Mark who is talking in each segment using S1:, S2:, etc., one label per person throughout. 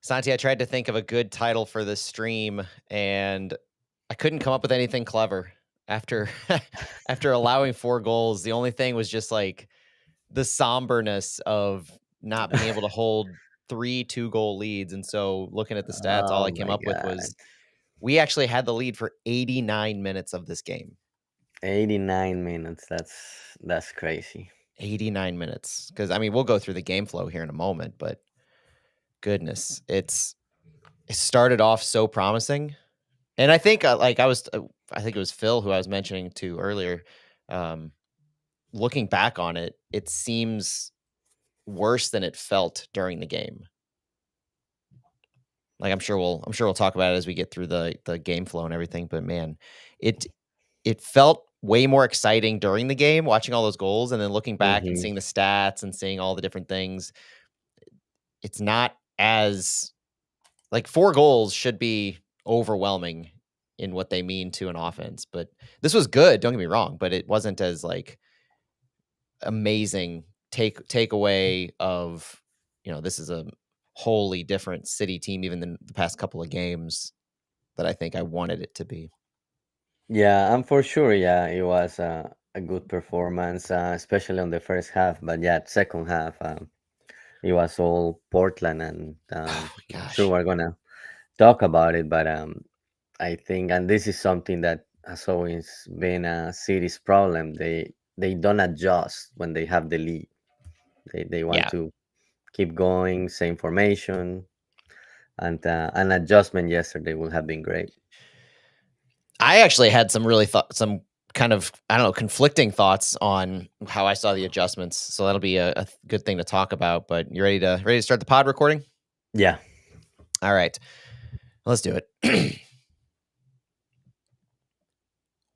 S1: Santi, I tried to think of a good title for this stream, and I couldn't come up with anything clever. After after allowing 4 goals, the only thing was just, like, the somberness of not being able to hold 3 2-goal leads, and so looking at the stats, all
S2: Oh
S1: I came
S2: my
S1: up with
S2: god.
S1: was we actually had the lead for 89 minutes of this game.
S2: 89 minutes. That's crazy.
S1: 89 minutes, because I mean, we'll go through the game flow here in a moment, but goodness, it started off so promising. And I think, I think it was Phil who I was mentioning to earlier. Um, Looking back on it, it seems worse than it felt during the game. Like, I'm sure we'll talk about it as we get through the game flow and everything, but man, it it felt way more exciting during the game watching all those goals and then looking back and
S2: Mhm.
S1: seeing the stats and seeing all the different things. It's not as like 4 goals should be overwhelming in what they mean to an offense, but this was good, don't get me wrong, but it wasn't as, like, amazing takeaway of, this is a wholly different City team even than the past couple of games that I think I wanted it to be.
S2: Yeah, and for sure, yeah, it was a good performance, especially on the first half. But yeah, second half, it was all Portland, and
S1: Oh my
S2: I'm sure
S1: gosh.
S2: we're gonna talk about it. But I think, and this is something that has always been a City's problem. They don't adjust when they have the lead. They want
S1: Yeah.
S2: to keep going, same formation, and an adjustment yesterday would have been great.
S1: I actually had some kind of, I don't know, conflicting thoughts on how I saw the adjustments, so that'll be a good thing to talk about, but you ready to start the pod recording?
S2: Yeah.
S1: Alright, let's do it.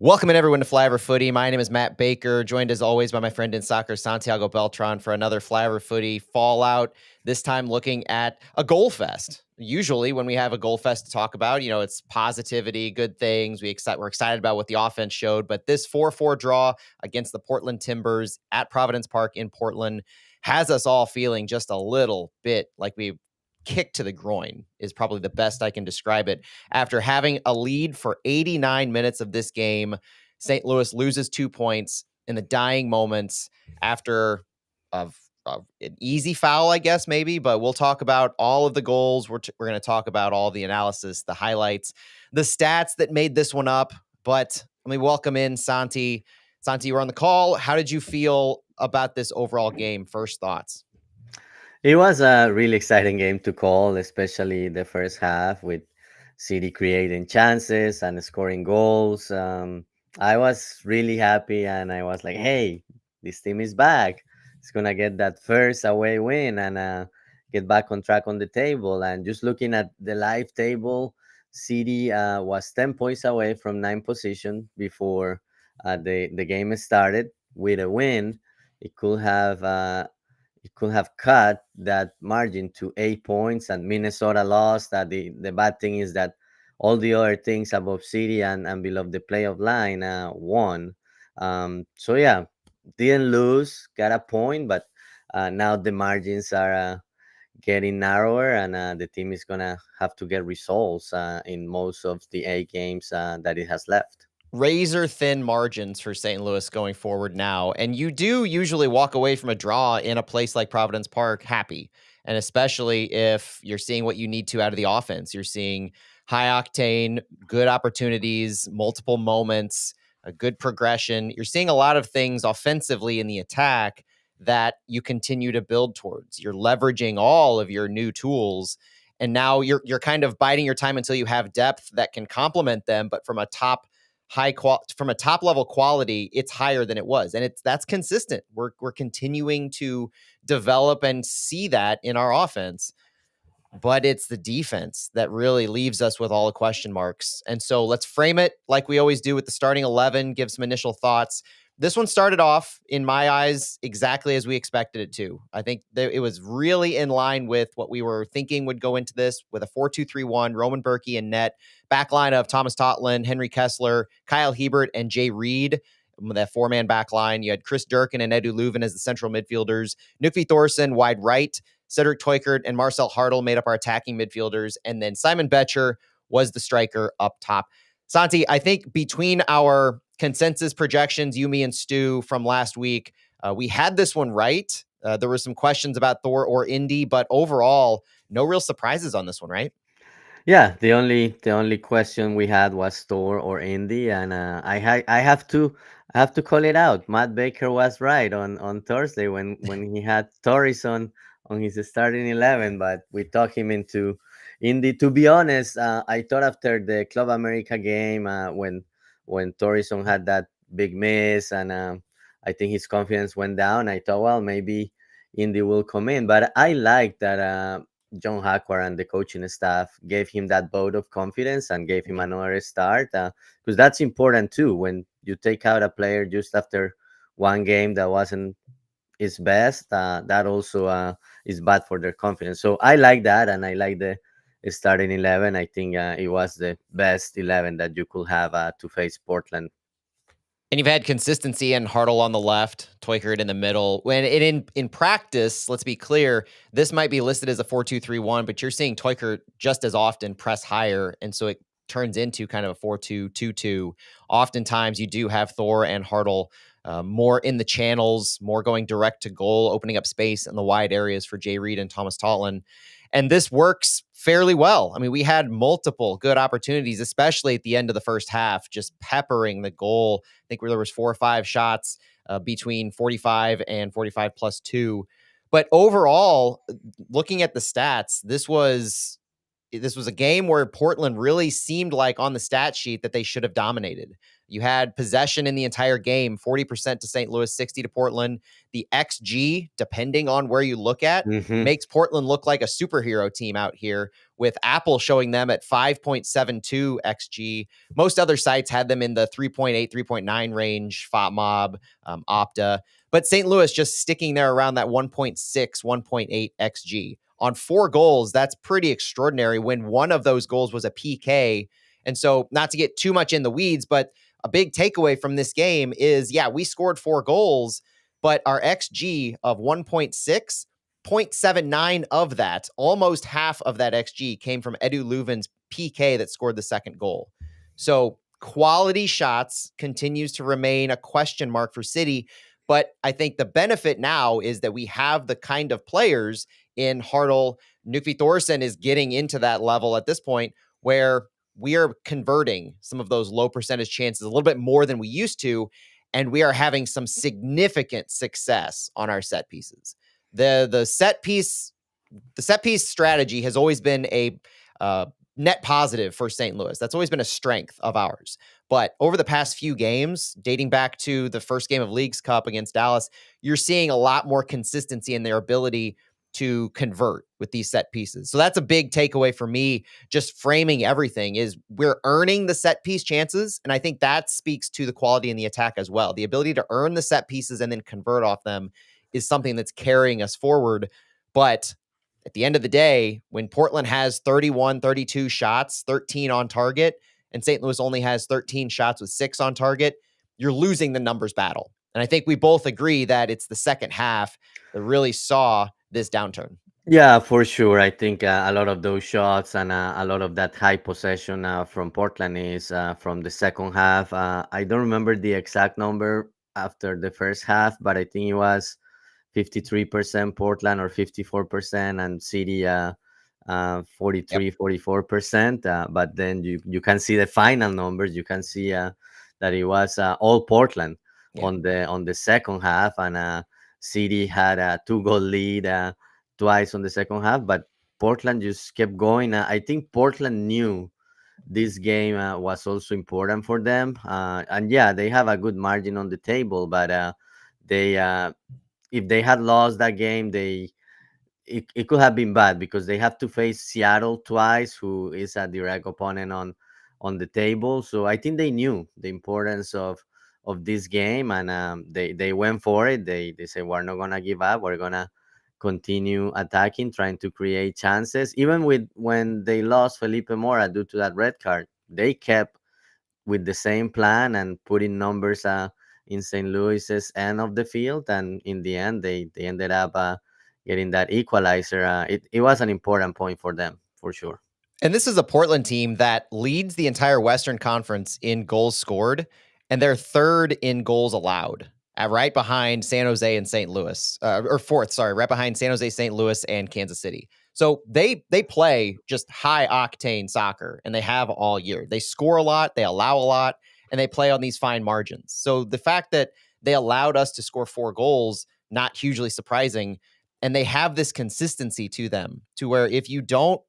S1: Welcome in everyone to Flyover Footy. My name is Matt Baker, joined as always by my friend in soccer, Santiago Beltran, for another Flyover Footy Fallout. This time looking at a goal fest. Usually, when we have a goal fest to talk about, it's positivity, good things. We're excited about what the offense showed, but this 4-4 draw against the Portland Timbers at Providence Park in Portland has us all feeling just a little bit like we kicked to the groin, is probably the best I can describe it. After having a lead for 89 minutes of this game, St. Louis loses 2 points in the dying moments after of an easy foul, I guess, maybe, but we'll talk about all of the goals. We're going to talk about all the analysis, the highlights, the stats that made this one up. But let me welcome in Santi. Santi, you were on the call. How did you feel about this overall game? First thoughts.
S2: It was a really exciting game to call, especially the first half with City creating chances and scoring goals. I was really happy and I was like, hey, this team is back. It's going to get that first away win and get back on track on the table. And just looking at the live table, City was 10 points away from ninth position before the game started. With a win, it could have. It could have cut that margin to 8 points, and Minnesota lost. The bad thing is that all the other things above City and below the playoff line won. So yeah, didn't lose, got a point, but now the margins are getting narrower, and the team is gonna have to get results in most of the 8 games that it has left.
S1: Razor thin margins for St. Louis going forward now. And you do usually walk away from a draw in a place like Providence Park happy. And especially if you're seeing what you need to out of the offense. You're seeing high octane, good opportunities, multiple moments, a good progression. You're seeing a lot of things offensively in the attack that you continue to build towards. You're leveraging all of your new tools. And now you're kind of biding your time until you have depth that can complement them, but from a top level quality, it's higher than it was, and that's consistent. We're continuing to develop and see that in our offense, but it's the defense that really leaves us with all the question marks. And so let's frame it like we always do with the starting 11, give some initial thoughts. This one started off, in my eyes, exactly as we expected it to. I think that it was really in line with what we were thinking would go into this, with a 4-2-3-1, Roman Berkey and net, backline of Thomas Totland, Henry Kessler, Kyle Hebert, and Jay Reed. That four-man back line. You had Chris Durkin and Edu Leuven as the central midfielders, Nukvi Thorson wide right, Cedric Teukert and Marcel Hartl made up our attacking midfielders, and then Simon Betcher was the striker up top. Santi, I think between our consensus projections, you, me, and Stu from last week, we had this one right. There were some questions about Thor or Indy, but overall, no real surprises on this one, right?
S2: Yeah, the only question we had was Thor or Indy, and I have to call it out. Matt Baker was right on Thursday when he had Torres on his starting 11, but we talked him into Indy. To be honest, I thought after the Club America game, when Torreson had that big miss, and I think his confidence went down. I thought, well, maybe Indy will come in, but I like that. John Hackwer and the coaching staff gave him that vote of confidence and gave him
S1: Mhm.
S2: another start, because that's important too. When you take out a player just after one game that wasn't his best, that also is bad for their confidence. So I like that, and I like the starting 11. I think it was the best 11 that you could have to face Portland.
S1: And you've had consistency in Hartle on the left, Teukert in the middle. When it in practice, let's be clear, this might be listed as a 4-2-3-1, but you're seeing Teukert just as often press higher, and so it turns into kind of a 4-2-2-2. Oftentimes, you do have Thor and Hartle more in the channels, more going direct to goal, opening up space in the wide areas for Jay Reed and Thomas Totland. And this works fairly well. I mean, we had multiple good opportunities, especially at the end of the first half, just peppering the goal. I think there was 4 or 5 shots between 45 and 45 plus 2. But overall, looking at the stats, this was a game where Portland really seemed like on the stat sheet that they should have dominated. You had possession in the entire game, 40% to St. Louis, 60 to Portland. The XG, depending on where you look at,
S2: Hmm.
S1: makes Portland look like a superhero team out here, with Apple showing them at 5.72 XG. Most other sites had them in the 3.8, 3.9 range, FOTMob, Opta. But St. Louis just sticking there around that 1.6, 1.8 XG. On 4 goals, that's pretty extraordinary when one of those goals was a PK. And so, not to get too much in the weeds, but a big takeaway from this game is yeah, we scored 4 goals, but our XG of 1.6, 0.79 of that, almost half of that XG came from Edu Leuven's PK that scored the second goal. So quality shots continues to remain a question mark for City. But I think the benefit now is that we have the kind of players in Hartle. Nuki Thorson is getting into that level at this point where we are converting some of those low percentage chances a little bit more than we used to. And we are having some significant success on our set pieces. The set piece strategy has always been a uh, net positive for St. Louis. That's always been a strength of ours. But over the past few games, dating back to the first game of Leagues Cup against Dallas, you're seeing a lot more consistency in their ability to convert with these set pieces. So that's a big takeaway for me. Just framing everything is we're earning the set piece chances. And I think that speaks to the quality in the attack as well. The ability to earn the set pieces and then convert off them is something that's carrying us forward. But at the end of the day, when Portland has 31, 32 shots, 13 on target, and St. Louis only has 13 shots with 6 on target, you're losing the numbers battle. And I think we both agree that it's the second half that really saw this downturn.
S2: Yeah, for sure. I think a lot of those shots and a lot of that high possession from Portland is from the second half. I don't remember the exact number after the first half, but I think it was 53% Portland or 54%, and City 43,
S1: Yep.
S2: 44%. But then you can see the final numbers. You can see that it was all Portland
S1: Yeah.
S2: on the second half, and City had a 2 goal lead twice on the second half, but Portland just kept going. I think Portland knew this game was also important for them, and yeah, they have a good margin on the table, but they if they had lost that game, it could have been bad because they have to face Seattle twice, who is a direct opponent on the table. So I think they knew the importance of this game, and they went for it. They said we're not gonna give up. We're gonna continue attacking, trying to create chances. Even with when they lost Felipe Mora due to that red card, they kept with the same plan and putting numbers in St. Louis's end of the field. And in the end, they ended up getting that equalizer. It was an important point for them for sure.
S1: And this is a Portland team that leads the entire Western Conference in goals scored, and they're third in goals allowed, right behind San Jose and St. Louis, or fourth, sorry, right behind San Jose, St. Louis, and Kansas City. So they play just high octane soccer, and they have all year. They score a lot, they allow a lot, and they play on these fine margins. So the fact that they allowed us to score 4 goals, not hugely surprising, and they have this consistency to them, to where if you don't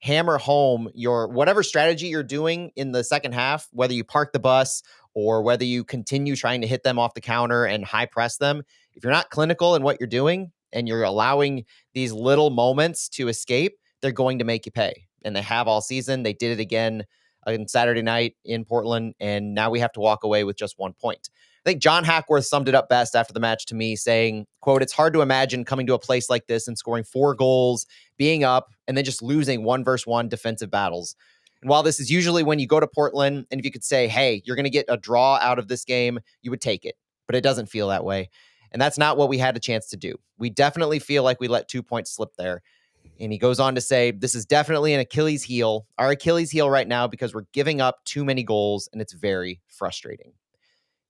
S1: hammer home your whatever strategy you're doing in the second half, whether you park the bus or whether you continue trying to hit them off the counter and high press them, if you're not clinical in what you're doing and you're allowing these little moments to escape, they're going to make you pay. And they have all season. They did it again on Saturday night in Portland, and now we have to walk away with just 1 point. I think John Hackworth summed it up best after the match to me, saying, quote, "It's hard to imagine coming to a place like this and scoring 4 goals, being up, and then just losing 1-versus-1 defensive battles." And while this is usually when you go to Portland, and if you could say, hey, you're going to get a draw out of this game, you would take it. But it doesn't feel that way. And that's not what we had a chance to do. We definitely feel like we let 2 points slip there. And he goes on to say, this is definitely an Achilles heel, our Achilles heel right now, because we're giving up too many goals, and it's very frustrating.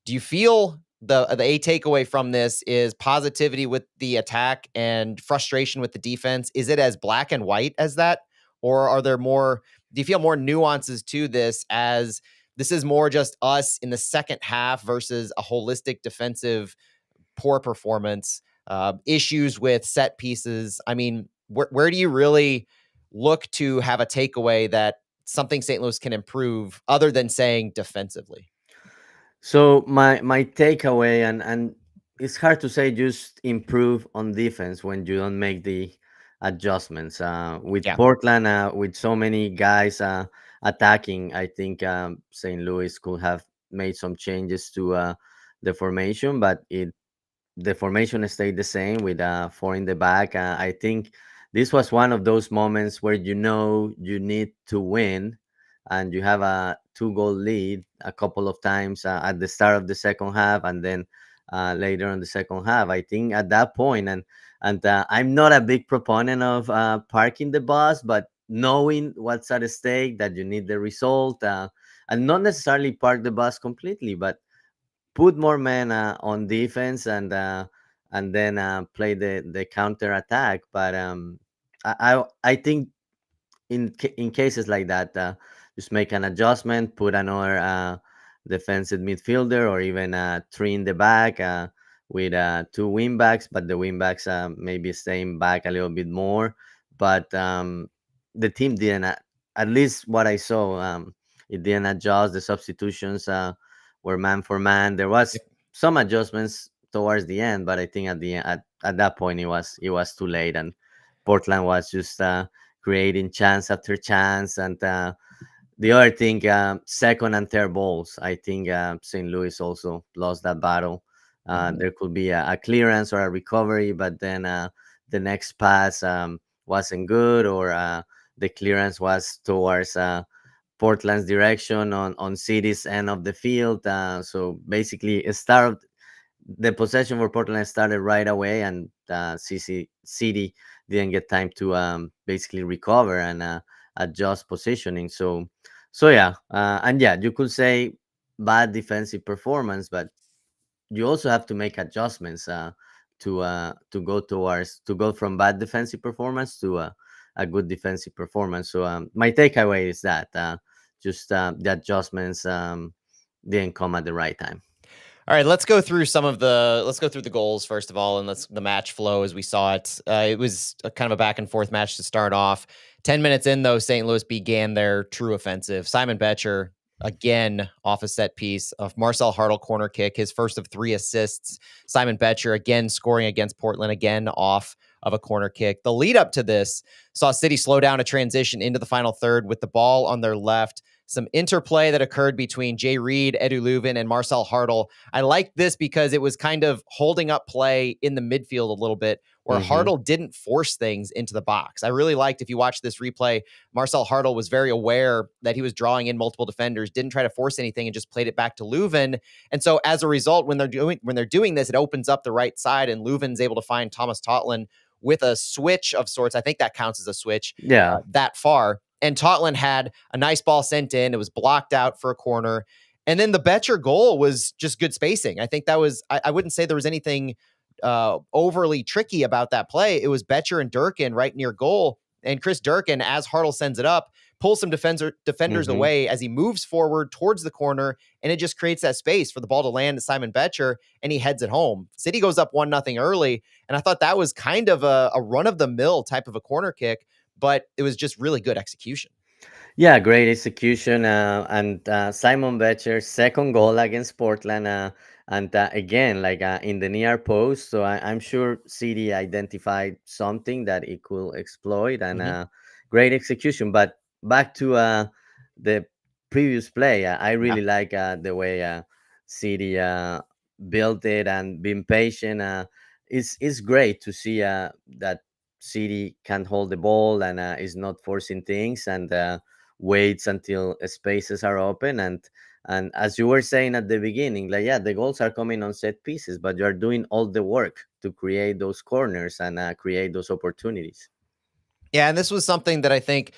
S1: Do you feel the a takeaway from this is positivity with the attack and frustration with the defense? Is it as black and white as that? Or are there more, do you feel more nuances to this, as this is more just us in the second half versus a holistic defensive poor performance, issues with set pieces? I mean, where do you really look to have a takeaway that something St. Louis can improve other than saying defensively?
S2: So my takeaway, and it's hard to say just improve on defense when you don't make the adjustments. With
S1: Yeah.
S2: Portland, with so many guys attacking, I think St. Louis could have made some changes to the formation, but the formation stayed the same with 4 in the back. I think this was one of those moments where you know you need to win, and you have a 2-goal lead a couple of times at the start of the second half, and then later on the second half. I think at that point, and I'm not a big proponent of parking the bus, but knowing what's at stake, that you need the result, and not necessarily park the bus completely, but put more men on defense, and then play the counter attack. But I think in cases like that, just make an adjustment, put another defensive midfielder, or even 3 in the back with 2 wing backs, but the wing backs maybe staying back a little bit more. But the team didn't, at least what I saw, it didn't adjust. The substitutions were man for man. There was some adjustments towards the end, but I think at that point it was too late, and Portland was just creating chance after chance. And the other thing, second and third balls, I think St. Louis also lost that battle. There could be a clearance or a recovery, but then the next pass wasn't good, or the clearance was towards Portland's direction on City's end of the field. So basically, the possession for Portland started right away, and City didn't get time to basically recover and adjust positioning. So yeah, and yeah, you could say bad defensive performance, but you also have to make adjustments to go from bad defensive performance to a good defensive performance. So my takeaway is that just the adjustments didn't come at the right time.
S1: All right, let's go through the goals first of all, and let's the match flow as we saw it. It was a kind of a back and forth match to start off. 10 minutes in, though, St. Louis began their true offensive. Simon Betcher again off a set piece of Marcel Hartle corner kick, his first of 3 assists. Simon Betcher again scoring against Portland, again off of a corner kick. The lead up to this saw City slow down a transition into the final third with the ball on their left. Some interplay that occurred between Jay Reid, Edu Leuven, and Marcel Hartle. I like this because it was kind of holding up play in the midfield a little bit, where
S2: Hmm.
S1: Hartle didn't force things into the box. I really liked, if you watch this replay, Marcel Hartle was very aware that he was drawing in multiple defenders, didn't try to force anything, and just played it back to Leuven. And so as a result, when they're doing this, it opens up the right side, and Leuven's able to find Thomas Totland with a switch of sorts. I think that counts as a switch
S2: Yeah.
S1: that far. And Totland had a nice ball sent in. It was blocked out for a corner. And then the Betcher goal was just good spacing. I think that was, I wouldn't say there was anything overly tricky about that play. It was Betcher and Durkin right near goal. And Chris Durkin, as Hartl sends it up, pulls some defenders
S2: Hmm.
S1: away as he moves forward towards the corner, and it just creates that space for the ball to land to Simon Betcher, and he heads it home. City goes up 1-0 early, and I thought that was kind of a run-of-the-mill type of a corner kick, but it was just really good execution.
S2: Yeah, great execution. And Simon Betcher's second goal against Portland. And again, like in the near post. So I'm sure City identified something that it could exploit, and
S1: Mhm.
S2: great execution. But back to the previous play, I
S1: Yeah.
S2: really like the way City built it and being patient. It's great to see that City can hold the ball and is not forcing things, and waits until spaces are open. And as you were saying at the beginning, like, yeah, the goals are coming on set pieces, but you're doing all the work to create those corners and create those opportunities.
S1: Yeah, and this was something that I think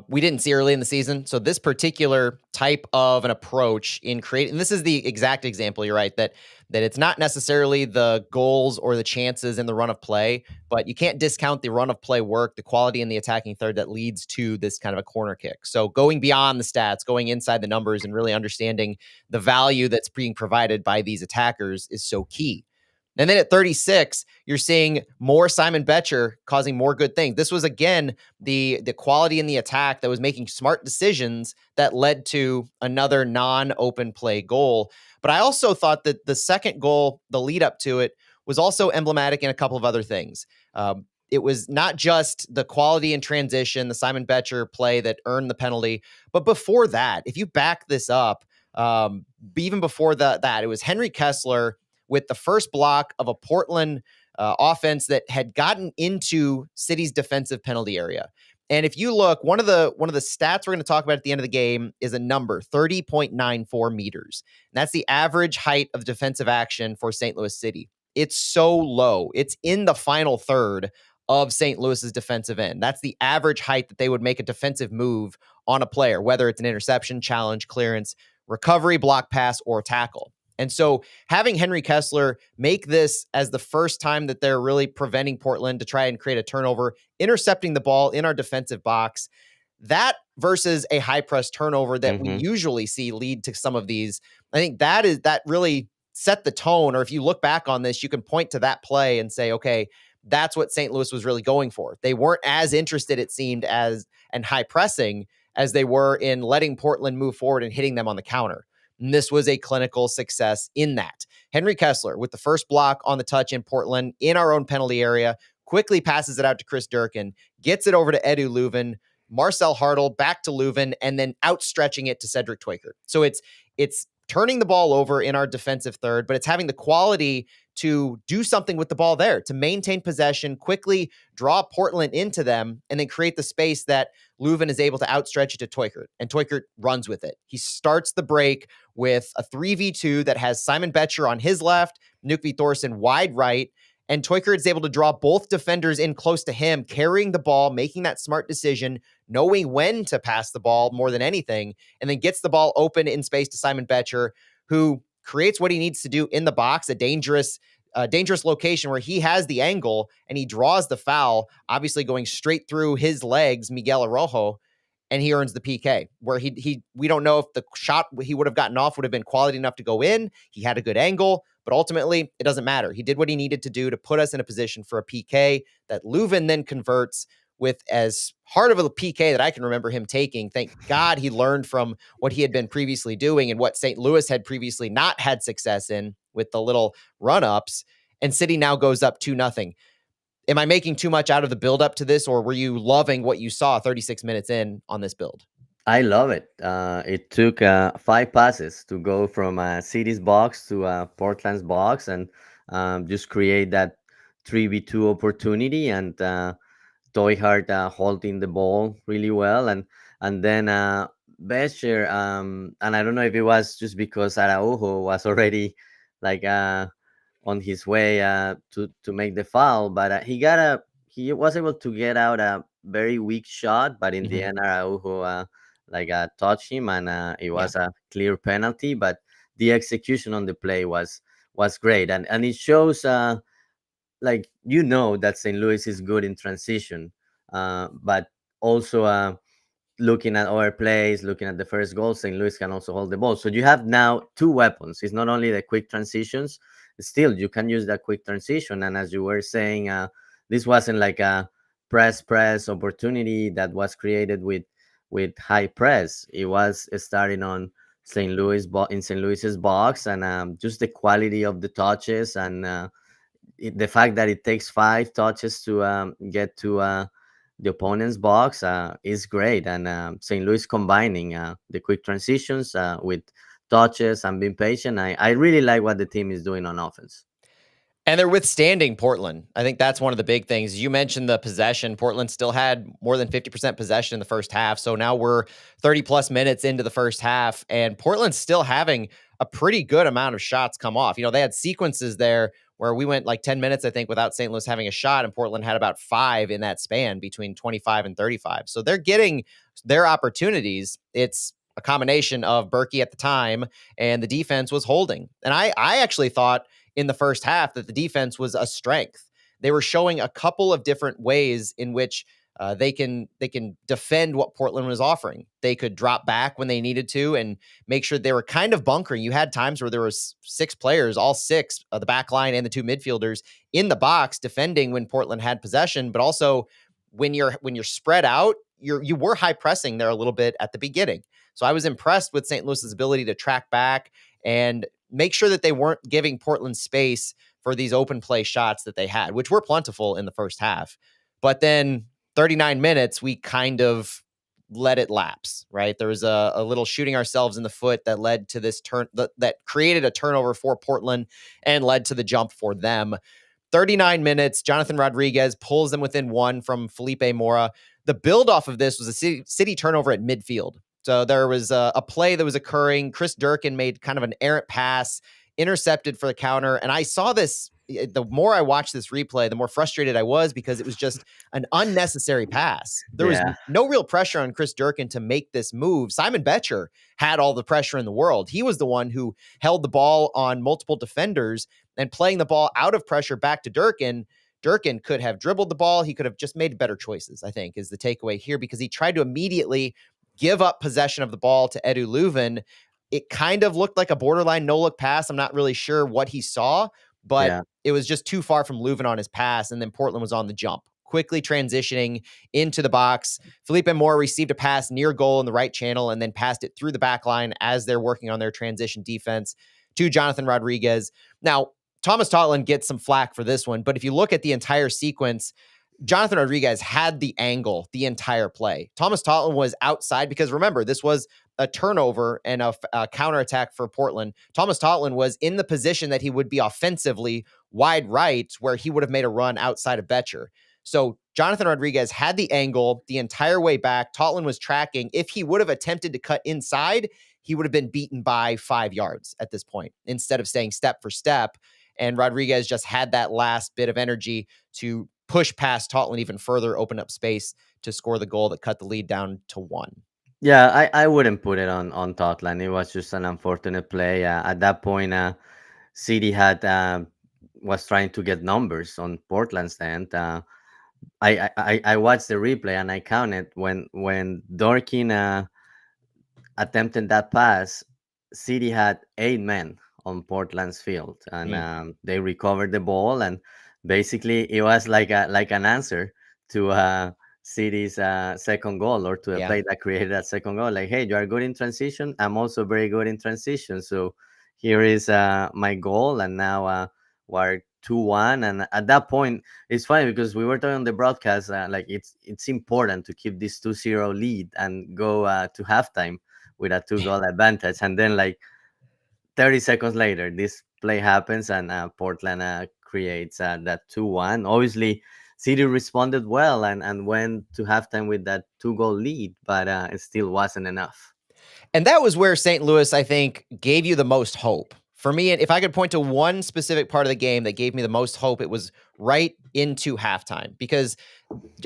S1: we didn't see early in the season. So this particular type of an approach in creating, and this is the exact example. You're right that it's not necessarily the goals or the chances in the run of play, but you can't discount the run of play work, the quality in the attacking third that leads to this kind of a corner kick. So going beyond the stats, going inside the numbers, and really understanding the value that's being provided by these attackers is so key. And then at 36, you're seeing more Simon Betcher causing more good things. This was again the quality in the attack that was making smart decisions that led to another non-open play goal. But I also thought that the second goal, the lead up to it, was also emblematic in a couple of other things. It was not just the quality in transition, the Simon Betcher play that earned the penalty, but before that, if you back this up, even before that, it was Henry Kessler with the first block of a Portland offense that had gotten into City's defensive penalty area. And if you look, one of the stats we're going to talk about at the end of the game is a number 30.94 meters. And that's the average height of defensive action for St. Louis City. It's so low. It's in the final third of St. Louis's defensive end. That's the average height that they would make a defensive move on a player, whether it's an interception, challenge, clearance, recovery, block pass, or tackle. And so having Henry Kessler make this as the first time that they're really preventing Portland to try and create a turnover, intercepting the ball in our defensive box, that versus a high press turnover that we
S2: Hmm.
S1: usually see lead to some of these, I think that really set the tone. Or if you look back on this, you can point to that play and say, okay, that's what St. Louis was really going for. They weren't as interested, it seemed, as and high pressing as they were in letting Portland move forward and hitting them on the counter. And this was a clinical success in that. Henry Kessler, with the first block on the touch in Portland in our own penalty area, quickly passes it out to Chris Durkin, gets it over to Edu Leuven, Marcel Hartl back to Leuven, and then outstretching it to Cedric Teuchert. So it's turning the ball over in our defensive third, but it's having the quality to do something with the ball there, to maintain possession, quickly draw Portland into them, and then create the space that Leuven is able to outstretch it to Teuchert, and Teuchert runs with it. He starts the break with a 3v2 that has Simon Betcher on his left, Knut Thorson wide right, and Teuchert is able to draw both defenders in close to him, carrying the ball, making that smart decision, knowing when to pass the ball more than anything, and then gets the ball open in space to Simon Betcher, who creates what he needs to do in the box, a dangerous location where he has the angle and he draws the foul, obviously going straight through his legs, Miguel Araujo, and he earns the PK. Where he we don't know if the shot he would have gotten off would have been quality enough to go in. He had a good angle, but ultimately it doesn't matter. He did what he needed to do to put us in a position for a PK that Leuven then converts with as hard of a PK that I can remember him taking. Thank God he learned from what he had been previously doing and what St. Louis had previously not had success in with the little run-ups. And City now goes up 2-0. Am I making too much out of the build up to this, or were you loving what you saw 36 minutes in on this build?
S2: I love it. It took 5 passes to go from City's box to Portland's box, and just create that 3v2 opportunity, and Toyhart holding the ball really well, and then Bescher, and I don't know if it was just because Araujo was already like on his way to make the foul, but he got he was able to get out a very weak shot, but in the
S1: Mhm.
S2: end, Araujo touched him, and it
S1: Yeah.
S2: was a clear penalty. But the execution on the play was great, and it shows that St. Louis is good in transition, but also looking at our plays, looking at the first goal, St. Louis can also hold the ball. So you have now two weapons. It's not only the quick transitions, still you can use that quick transition. And as you were saying, this wasn't like a press opportunity that was created with high press. It was starting on in St. Louis's box, and just the quality of the touches and the fact that it takes 5 touches to get to the opponent's box is great. And St. Louis combining the quick transitions with touches and being patient. I really like what the team is doing on offense.
S1: And they're withstanding Portland. I think that's one of the big things. You mentioned the possession. Portland still had more than 50% possession in the first half. So now we're 30 plus minutes into the first half, and Portland's still having a pretty good amount of shots come off. They had sequences there where we went like 10 minutes, I think, without St. Louis having a shot, and Portland had about 5 in that span between 25 and 35. So they're getting their opportunities. It's a combination of Berkey at the time and the defense was holding. And I actually thought in the first half that the defense was a strength. They were showing a couple of different ways in which they can defend what Portland was offering. They could drop back when they needed to and make sure they were kind of bunkering. You had times where there was 6 players, all 6 of the back line and the 2 midfielders in the box defending when Portland had possession, but also when you're spread out, you were high pressing there a little bit at the beginning. So I was impressed with St. Louis's ability to track back and make sure that they weren't giving Portland space for these open play shots that they had, which were plentiful in the first half. But then 39 minutes, we kind of let it lapse, right? There was a little shooting ourselves in the foot that led to this turn that created a turnover for Portland and led to the jump for them. 39 minutes, Jonathan Rodriguez pulls them within 1 from Felipe Mora. The build off of this was a city turnover at midfield. So there was a play that was occurring. Chris Durkin made kind of an errant pass, intercepted for the counter. And I saw this, the more I watched this replay, the more frustrated I was because it was just an unnecessary pass. There was
S2: Yeah,
S1: no real pressure on Chris Durkin to make this move. Simon Betcher had all the pressure in the world. He was the one who held the ball on multiple defenders and playing the ball out of pressure back to Durkin. Durkin could have dribbled the ball. He could have just made better choices, I think, is the takeaway here, because he tried to immediately give up possession of the ball to Edu Leuven. It kind of looked like a borderline no-look pass. I'm not really sure what he saw, but
S2: yeah,
S1: it was just too far from Leuven on his pass, and then Portland was on the jump, quickly transitioning into the box. Felipe Mora received a pass near goal in the right channel and then passed it through the back line as they're working on their transition defense to Jonathan Rodriguez. Now, Thomas Totland gets some flack for this one, but if you look at the entire sequence, Jonathan Rodriguez had the angle the entire play. Thomas Totland was outside because, remember, this was a turnover and a counterattack for Portland. Thomas Totland was in the position that he would be offensively wide right, where he would have made a run outside of Betcher. So Jonathan Rodriguez had the angle the entire way back. Totland was tracking. If he would have attempted to cut inside, he would have been beaten by 5 yards at this point instead of staying step for step. And Rodriguez just had that last bit of energy to push past Totland even further, open up space to score the goal that cut the lead down to 1.
S2: yeah. I wouldn't put it on Totland. It was just an unfortunate play. At that point, City had was trying to get numbers on Portland's end. I watched the replay and I counted when Dorkin attempted that pass, City had 8 men on Portland's field, and
S1: Mm,
S2: they recovered the ball, and basically it was like an answer to City's second goal, or to a
S1: yeah.
S2: play that created that second goal. Like, hey, you are good in transition. I'm also very good in transition. So here is my goal, and now we're 2-1. And at that point, it's funny because we were talking on the broadcast, like it's important to keep this 2-0 lead and go to halftime with a 2 goal advantage. And then, like 30 seconds later, this play happens, and Portland creates that 2-1. Obviously, City responded well and went to halftime with that 2 goal lead, but it still wasn't enough.
S1: And that was where St. Louis, I think, gave you the most hope. For me, if I could point to one specific part of the game that gave me the most hope, it was right into halftime, because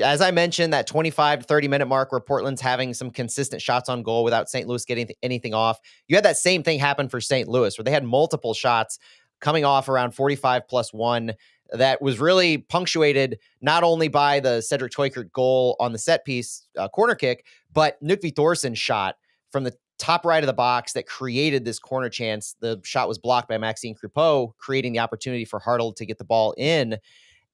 S1: as I mentioned, that 25 to 30-minute mark where Portland's having some consistent shots on goal without St. Louis getting anything off, you had that same thing happen for St. Louis, where they had multiple shots coming off around 45 plus one that was really punctuated not only by the Cedric Teuchert goal on the set piece corner kick, but Knut Thorsson's shot from the top right of the box that created this corner chance. The shot was blocked by Maxime Crepeau, creating the opportunity for Hartl to get the ball in.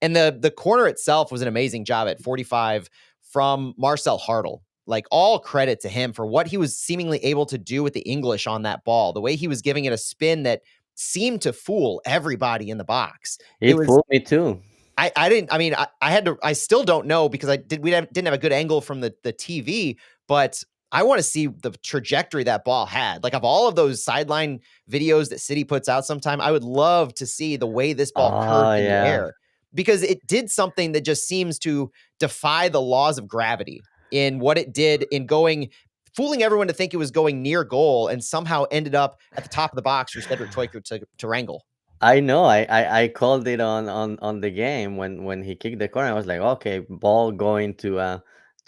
S1: And the corner itself was an amazing job at 45 from Marcel Hartl. Like, all credit to him for what he was seemingly able to do with the English on that ball. The way he was giving it a spin that seemed to fool everybody in the box. It
S2: It
S1: was,
S2: fooled me too.
S1: I didn't, I mean, I had to, I still don't know because didn't have a good angle from the TV, but I want to see the trajectory that ball had. Like, of all of those sideline videos that City puts out sometime, I would love to see the way this ball
S2: Oh
S1: curved in the
S2: yeah.
S1: air, because it did something that just seems to defy the laws of gravity in what it did in going, fooling everyone to think it was going near goal, and somehow ended up at the top of the box for Cedric Teuchert to wrangle.
S2: I know. I called it on the game when he kicked the corner. I was like, okay, ball going to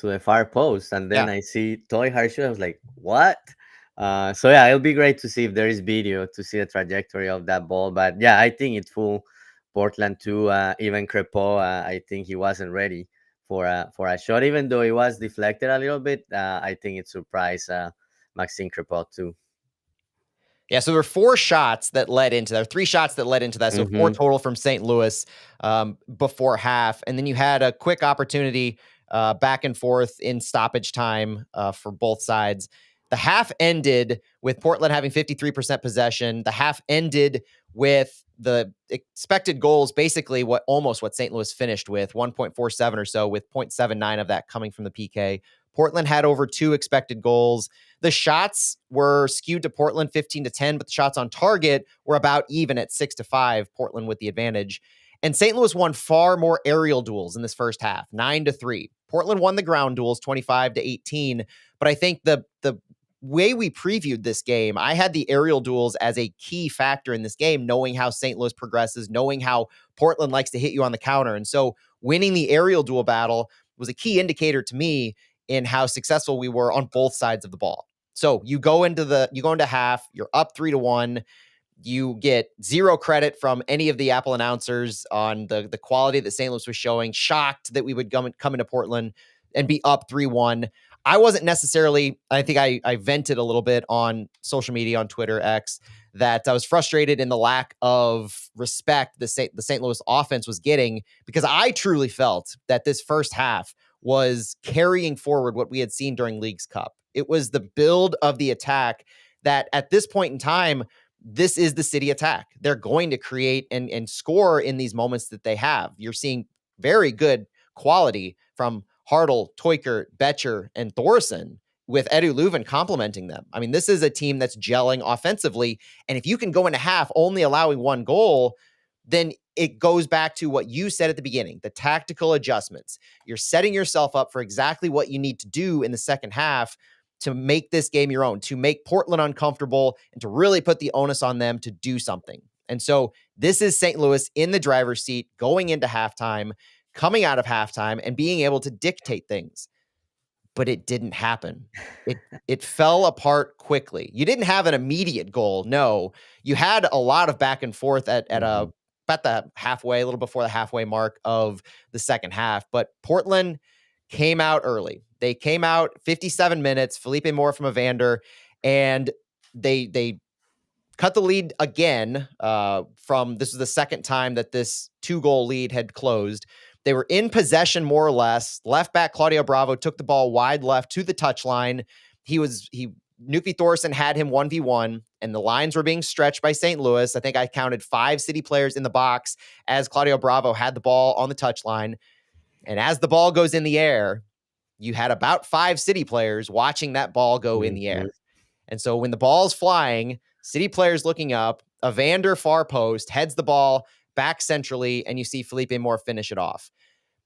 S2: the far post, and then
S1: Yeah.
S2: I see Toy Harshu. I was like, what? So yeah, it'll be great to see if there is video to see the trajectory of that ball. But yeah, I think it fooled Portland too. Even Crepeau, I think he wasn't ready for a shot, even though it was deflected a little bit. I think it surprised Maxime Crepeau too.
S1: Yeah, so there were four shots that led into that, three shots that led into that. So four
S2: Hmm.
S1: total from St. Louis before half. And then you had a quick opportunity back and forth in stoppage time for both sides. The half ended with Portland having 53% possession. The half ended with the expected goals, basically almost what St. Louis finished with, 1.47 or so, with 0.79 of that coming from the PK. Portland had over 2 expected goals. The shots were skewed to Portland 15-10, but the shots on target were about even at 6-5, Portland with the advantage. And St. Louis won far more aerial duels in this first half, 9-3. Portland won the ground duels 25-18, but I think the way we previewed this game, I had the aerial duels as a key factor in this game, knowing how St. Louis progresses, knowing how Portland likes to hit you on the counter. And so winning the aerial duel battle was a key indicator to me in how successful we were on both sides of the ball. So you go into half, you're up 3-1. You get zero credit from any of the Apple announcers on the quality that St. Louis was showing. Shocked that we would come into Portland and be up 3-1. I wasn't necessarily, I think I vented a little bit on social media, on Twitter, X, that I was frustrated in the lack of respect the St. Louis offense was getting, because I truly felt that this first half was carrying forward what we had seen during Leagues Cup. It was the build of the attack that at this point in time, this is the City attack. They're going to create and score in these moments that they have. You're seeing very good quality from Hartl, Teuchert, Betcher, and Thorson, with Edu Leuven complementing them. I mean, this is a team that's gelling offensively. And if you can go into half only allowing one goal, then it goes back to what you said at the beginning, the tactical adjustments. You're setting yourself up for exactly what you need to do in the second half to make this game your own, to make Portland uncomfortable, and to really put the onus on them to do something. And so this is St. Louis in the driver's seat going into halftime, coming out of halftime, and being able to dictate things. But it didn't happen. It fell apart quickly. You didn't have an immediate goal. No, you had a lot of back and forth at
S2: Mhm.
S1: about the halfway, a little before the halfway mark of the second half. But Portland came out early. They came out 57 minutes, Felipe Moore from Evander, and they cut the lead again. From this was the second time that this 2-goal lead had closed. They were in possession more or less. Left back Claudio Bravo took the ball wide left to the touchline. Knut Thorson had him 1v1, and the lines were being stretched by St. Louis. I think I counted 5 City players in the box as Claudio Bravo had the ball on the touchline. And as the ball goes in the air, you had about 5 City players watching that ball go in the air.
S2: Mhm.
S1: And so when the ball's flying, City players looking up, Evander far post heads the ball back centrally, and you see Felipe Moore finish it off.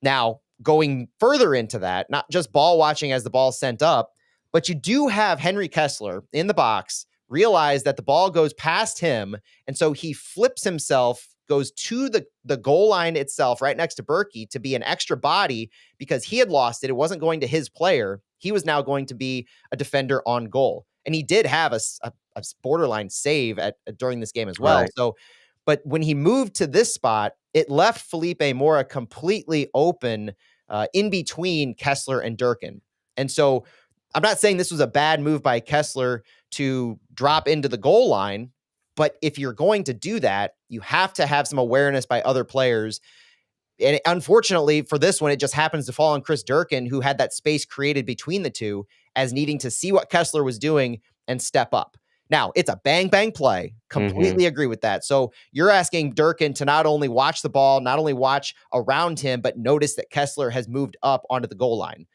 S1: Now, going further into that, not just ball watching as the ball's sent up, but you do have Henry Kessler in the box realize that the ball goes past him, and so he flips himself goes to the goal line itself, right next to Berkey, to be an extra body because he had lost it. It wasn't going to his player. He was now going to be a defender on goal. And he did have a borderline save during this game as well.
S2: Right.
S1: So, but when he moved to this spot, it left Felipe Mora completely open in between Kessler and Durkin. And so I'm not saying this was a bad move by Kessler to drop into the goal line, but if you're going to do that, you have to have some awareness by other players. And unfortunately for this one, it just happens to fall on Chris Durkin, who had that space created between the two, as needing to see what Kessler was doing and step up. Now, it's a bang, bang play. Completely agree with that. So you're asking Durkin to not only watch the ball, not only watch around him, but notice that Kessler has moved up onto the goal line.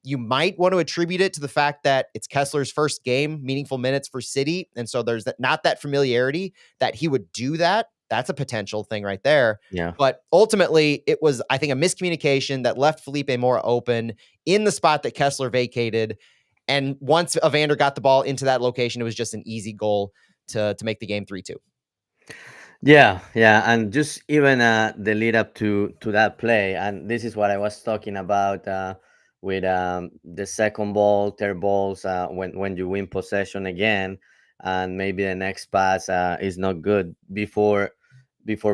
S1: You might want to attribute it to the fact that it's Kessler's first game, meaningful minutes for City. And so there's not that familiarity that he would do that. That's a potential thing right there.
S2: Yeah.
S1: But ultimately, it was, I think, a miscommunication that left Felipe Mora open in the spot that Kessler vacated. And once Evander got the ball into that location, it was just an easy goal to make the game 3-2.
S2: Yeah, yeah, and just even the lead up to that play, and this is what I was talking about with the second ball, third balls, when you win possession again, and maybe the next pass is not good. Before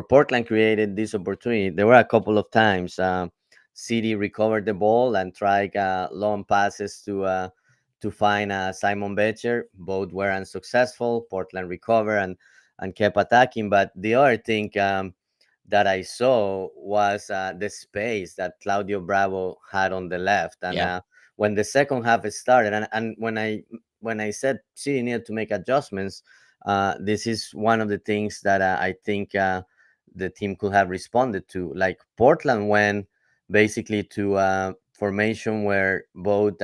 S2: Portland created this opportunity, there were a couple of times City recovered the ball and tried long passes to find Simon Becher. Both were unsuccessful. Portland recovered and kept attacking. But the other thing that I saw was the space that Claudio Bravo had on the left. And when the second half started, and when I said City needed to make adjustments, this is one of the things that I think the team could have responded to. Like Portland went basically to formation where both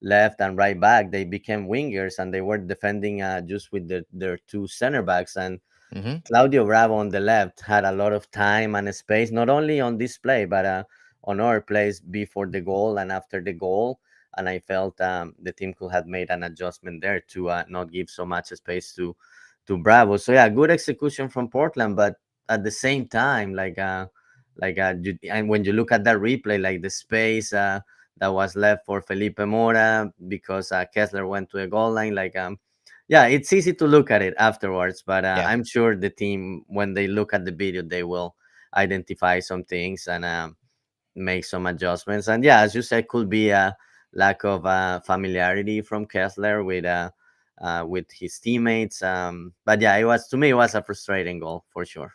S2: left and right back, they became wingers, and they were defending just with their two center backs. And Claudio Bravo on the left had a lot of time and space, not only on this play, but on our plays before the goal and after the goal. And I felt the team could have made an adjustment there to not give so much space to Bravo. So yeah, good execution from Portland, but at the same time, and when you look at that replay, like the space that was left for Felipe Mora because Kessler went to a goal line. Yeah, it's easy to look at it afterwards, but I'm sure the team, when they look at the video, they will identify some things and make some adjustments. And yeah, as you said, could be a lack of familiarity from Kessler with his teammates. But yeah, to me, it was a frustrating goal for sure.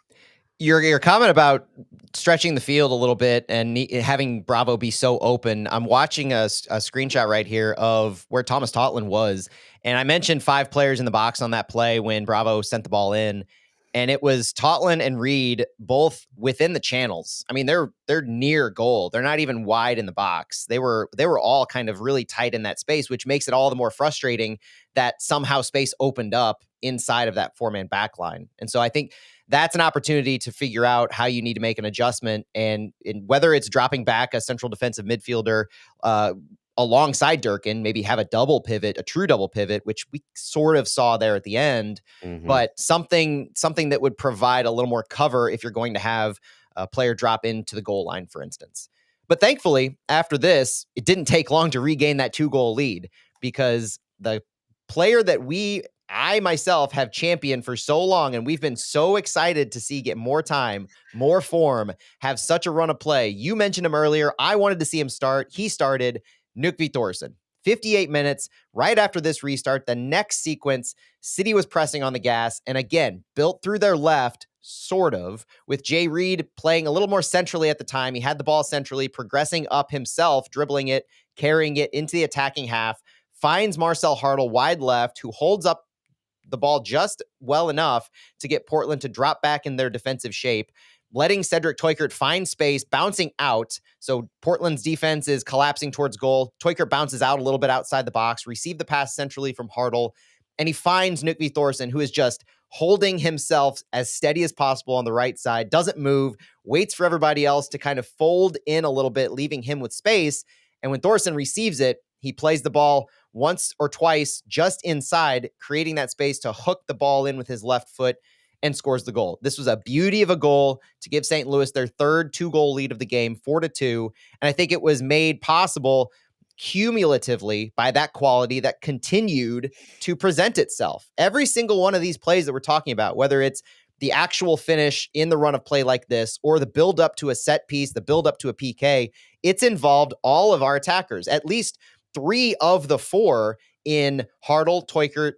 S1: Your comment about stretching the field a little bit and having Bravo be so open. I'm watching a screenshot right here of where Thomas Totland was. And I mentioned 5 players in the box on that play when Bravo sent the ball in. And it was Totland and Reed both within the channels. I mean, they're near goal. They're not even wide in the box. They were all kind of really tight in that space, which makes it all the more frustrating that somehow space opened up inside of that 4-man back line. And so I think that's an opportunity to figure out how you need to make an adjustment, and whether it's dropping back a central defensive midfielder alongside Durkin, maybe have a true double pivot, which we sort of saw there at the end, but something that would provide a little more cover if you're going to have a player drop into the goal line, for instance. But thankfully, after this, it didn't take long to regain that 2-goal lead, because the player that I myself have championed for so long, and we've been so excited to see get more time, more form, have such a run of play. You mentioned him earlier. I wanted to see him start. He started. Knut Thorsen. 58 minutes right after this restart. The next sequence, City was pressing on the gas, and again, built through their left, sort of, with Jay Reed playing a little more centrally at the time. He had the ball centrally, progressing up himself, dribbling it, carrying it into the attacking half, finds Marcel Hartl wide left, who holds up the ball just well enough to get Portland to drop back in their defensive shape, letting Cedric Teukert find space, bouncing out. So Portland's defense is collapsing towards goal. Teukert bounces out a little bit outside the box, receive the pass centrally from Hartl, and he finds Knut Thorsen, who is just holding himself as steady as possible on the right side, doesn't move, waits for everybody else to kind of fold in a little bit, leaving him with space. And when Thorsen receives it, he plays the ball once or twice just inside, creating that space to hook the ball in with his left foot. and scores the goal. This was a beauty of a goal to give St. Louis their third 2-goal lead of the game, 4-2. And I think it was made possible cumulatively by that quality that continued to present itself. Every single one of these plays that we're talking about, whether it's the actual finish in the run of play like this, or the build up to a set piece, the build up to a PK, it's involved all of our attackers. At least 3 of the 4 in Hartl, Teukert,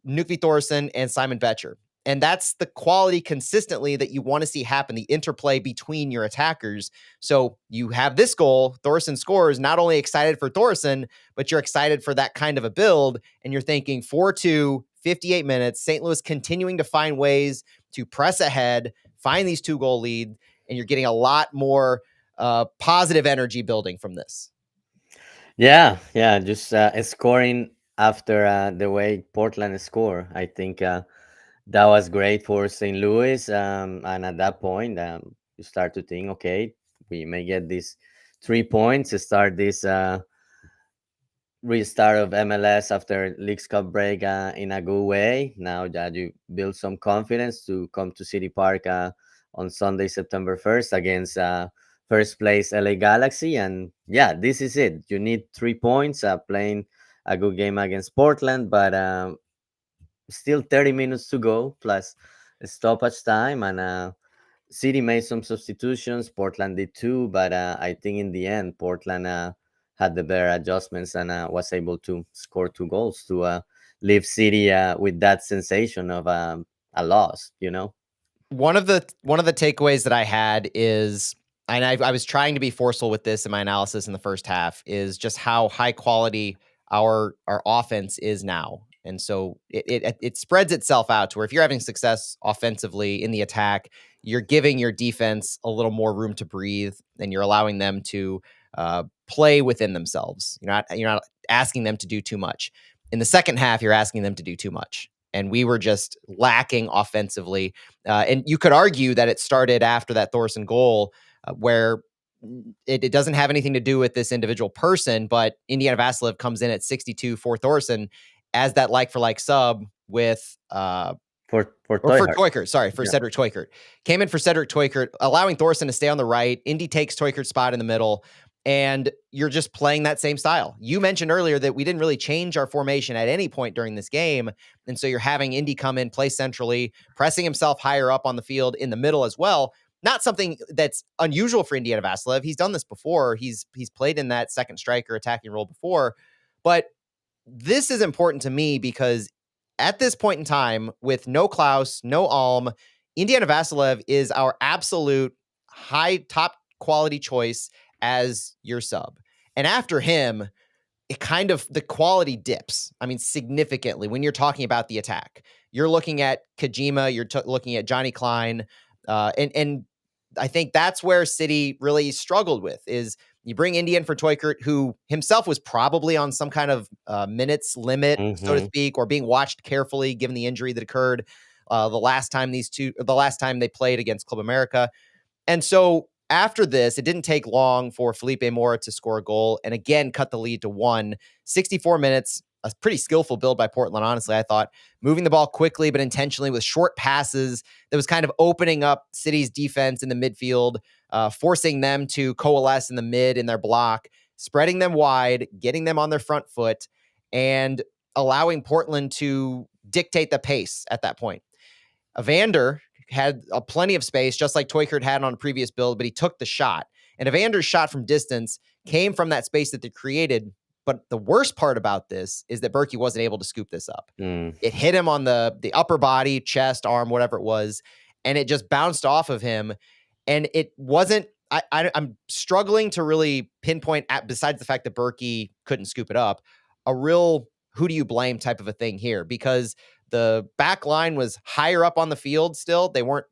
S1: Knut Thorsen, and Simon Betcher. And that's the quality consistently that you want to see happen, the interplay between your attackers. So you have this goal, Thorsen scores, not only excited for Thorsen, but you're excited for that kind of a build. And you're thinking 4-2, 58 minutes, St. Louis continuing to find ways to press ahead, find these 2-goal lead, and you're getting a lot more positive energy building from this.
S2: Yeah, yeah, just scoring after the way Portland score. I think that was great for St. Louis. And at that point, you start to think, okay, we may get these 3 points to start this restart of MLS after Leagues Cup break in a good way. Now that you build some confidence to come to City Park on Sunday, September 1st against first place LA Galaxy. And yeah, this is it. You need 3 points playing a good game against Portland, but still 30 minutes to go plus stoppage time. And City made some substitutions. Portland did too, but I think in the end, Portland had the better adjustments and was able to score 2 goals to leave City with that sensation of a loss.
S1: One of the takeaways that I had is, and I was trying to be forceful with this in my analysis in the first half, is just how high quality our offense is now. And so it spreads itself out to where if you're having success offensively in the attack, you're giving your defense a little more room to breathe, and you're allowing them to play within themselves. You're not asking them to do too much. In the second half, you're asking them to do too much, and we were just lacking offensively. And you could argue that it started after that Thorsen goal, where it doesn't have anything to do with this individual person, but Indiana Vassilev comes in at 62 for Thorsen as that like-for-like sub with
S2: for
S1: Teukert, sorry, for
S2: Yeah.
S1: Cedric Teukert. Came in for Cedric Teukert, allowing Thorsen to stay on the right. Indy takes Teukert's spot in the middle, and you're just playing that same style. You mentioned earlier that we didn't really change our formation at any point during this game, and so you're having Indy come in, play centrally, pressing himself higher up on the field in the middle as well. Not something that's unusual for Indiana Vassilev. He's done this before. He's played in that second striker attacking role before, but this is important to me because at this point in time, with no Klaus, no Alm, Indiana Vassilev is our absolute high top quality choice as your sub. And after him, it kind of the quality dips. I mean, significantly when you're talking about the attack. You're looking at Kajima, you're looking at Johnny Klein, and I think that's where City really struggled with is you bring Indy in for Teukert, who himself was probably on some kind of minutes limit, so to speak, or being watched carefully given the injury that occurred the last time they played against Club America. And so after this, it didn't take long for Felipe Mora to score a goal and again cut the lead to 1. 64 minutes, a pretty skillful build by Portland, honestly, I thought. Moving the ball quickly but intentionally with short passes that was kind of opening up City's defense in the midfield, forcing them to coalesce in the mid in their block, spreading them wide, getting them on their front foot, and allowing Portland to dictate the pace at that point. Evander had plenty of space, just like Teukert had on a previous build, but he took the shot. And Evander's shot from distance came from that space that they created. But the worst part about this is that Berkey wasn't able to scoop this up. It hit him on the upper body, chest, arm, whatever it was, and it just bounced off of him. And it wasn't, I'm struggling to really pinpoint, besides the fact that Berkey couldn't scoop it up, a real who do you blame type of a thing here, because the back line was higher up on the field still. They weren't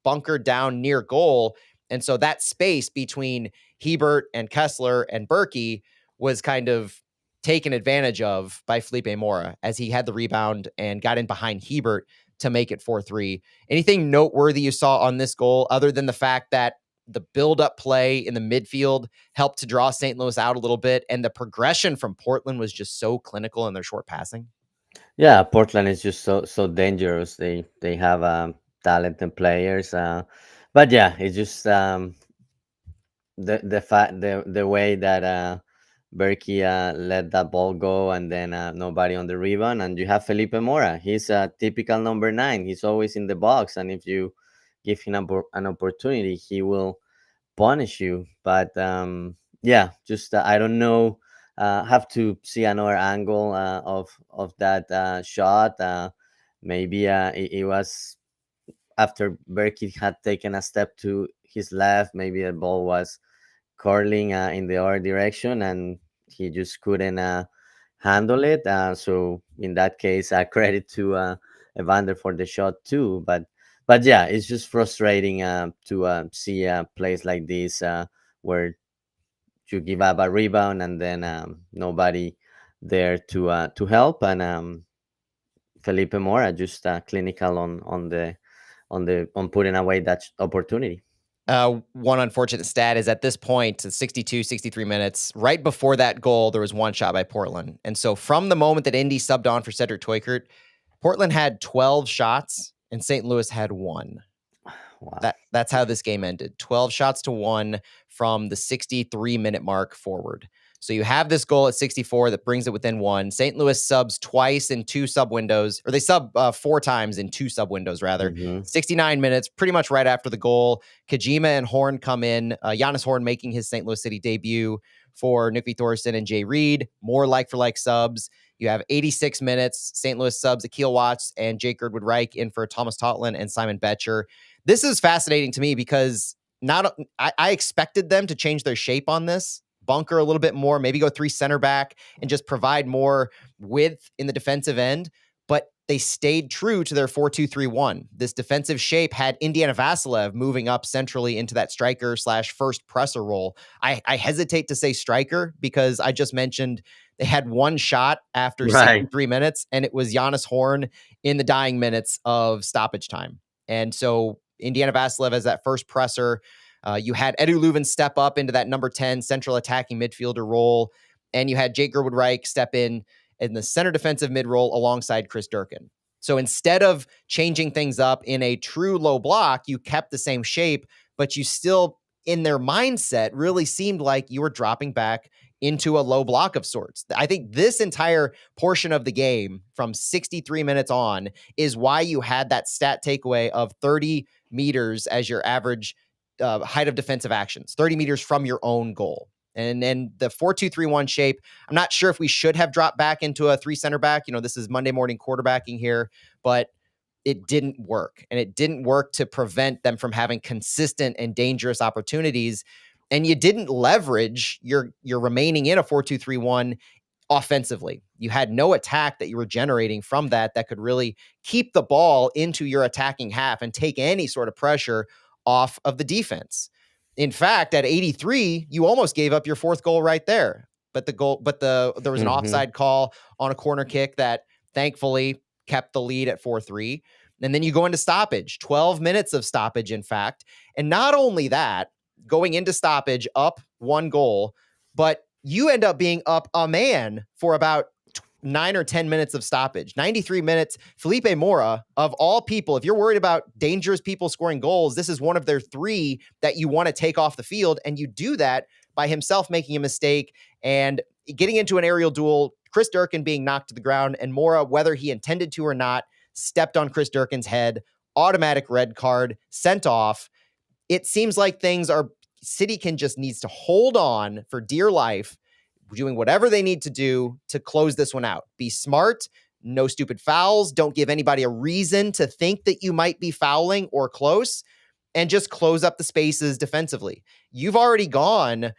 S1: bunkered down near goal. And so that space between Hebert and Kessler and Berkey was kind of taken advantage of by Felipe Mora as he had the rebound and got in behind Hebert to make it 4-3. Anything noteworthy you saw on this goal other than the fact that the build-up play in the midfield helped to draw St. Louis out a little bit, and the progression from Portland was just so clinical in their short passing?
S2: Yeah, Portland is just so dangerous. They have talented players, but yeah, it's just the way that Berkey let that ball go, and then nobody on the rebound, and you have Felipe Mora. He's a typical number nine. He's always in the box, and if you give him an opportunity, he will punish you. But yeah, just I don't know. Have to see another angle of that shot. Maybe it was after Berkey had taken a step to his left. Maybe the ball was curling in the other direction, and he just couldn't handle it. So in that case, credit to Evander for the shot too. But yeah, it's just frustrating to see plays like this where you give up a rebound and then nobody there to help, and Felipe Mora just clinical on putting away that opportunity.
S1: One unfortunate stat is at this point, 62, 63 minutes, right before that goal, there was one shot by Portland. And so from the moment that Indy subbed on for Cedric Toykert, Portland had 12 shots and St. Louis had one.
S2: Wow.
S1: That's how this game ended. 12 shots to one from the 63-minute mark forward. So you have this goal at 64 that brings it within one. St. Louis subs twice in two sub windows, or they sub four times in two sub windows, rather.
S2: Hmm.
S1: 69 minutes, pretty much right after the goal. Kajima and Horn come in. Giannis Horn making his St. Louis City debut for Nuki Thorson and Jay Reed. More like-for-like subs. You have 86 minutes. St. Louis subs Akil Watts and Jake Girdwood Reich in for Thomas Totland and Simon Betcher. This is fascinating to me because I expected them to change their shape on this, bunker a little bit more, maybe go three center back and just provide more width in the defensive end. But they stayed true to their 4-2-3-1. This defensive shape had Indiana Vasilev moving up centrally into that striker / first presser role. I hesitate to say striker because I just mentioned they had one shot after
S2: Right.
S1: 63 minutes, and it was Giannis Horn in the dying minutes of stoppage time. And so Indiana Vasilev as that first presser. You had Edu Leuven step up into that number 10 central attacking midfielder role. And you had Jake Girdwood Reich step in the center defensive mid role alongside Chris Durkin. So instead of changing things up in a true low block, you kept the same shape, but you still, in their mindset, really seemed like you were dropping back into a low block of sorts. I think this entire portion of the game from 63 minutes on is why you had that stat takeaway of 30 meters as your average height of defensive actions, 30 meters from your own goal. And then the 4-2-3-1 shape, I'm not sure if we should have dropped back into a three center back. This is Monday morning quarterbacking here, but it didn't work. And it didn't work to prevent them from having consistent and dangerous opportunities. And you didn't leverage your remaining in a 4-2-3-1 offensively. You had no attack that you were generating from that could really keep the ball into your attacking half and take any sort of pressure off of the defense. In fact, at 83, you almost gave up your fourth goal right there. But there was an
S2: Hmm.
S1: offside call on a corner kick that thankfully kept the lead at 4-3. And then you go into stoppage, 12 minutes of stoppage, in fact. And not only that, going into stoppage up one goal, but you end up being up a man for about 9 or 10 minutes of stoppage. 93 minutes. Felipe Mora, of all people, if you're worried about dangerous people scoring goals, this is one of their three that you want to take off the field. And you do that by himself making a mistake and getting into an aerial duel, Chris Durkin being knocked to the ground, and Mora, whether he intended to or not, stepped on Chris Durkin's head. Automatic red card, sent off. It seems like City needs to hold on for dear life, doing whatever they need to do to close this one out. Be smart, no stupid fouls, don't give anybody a reason to think that you might be fouling or close, and just close up the spaces defensively. You've already gone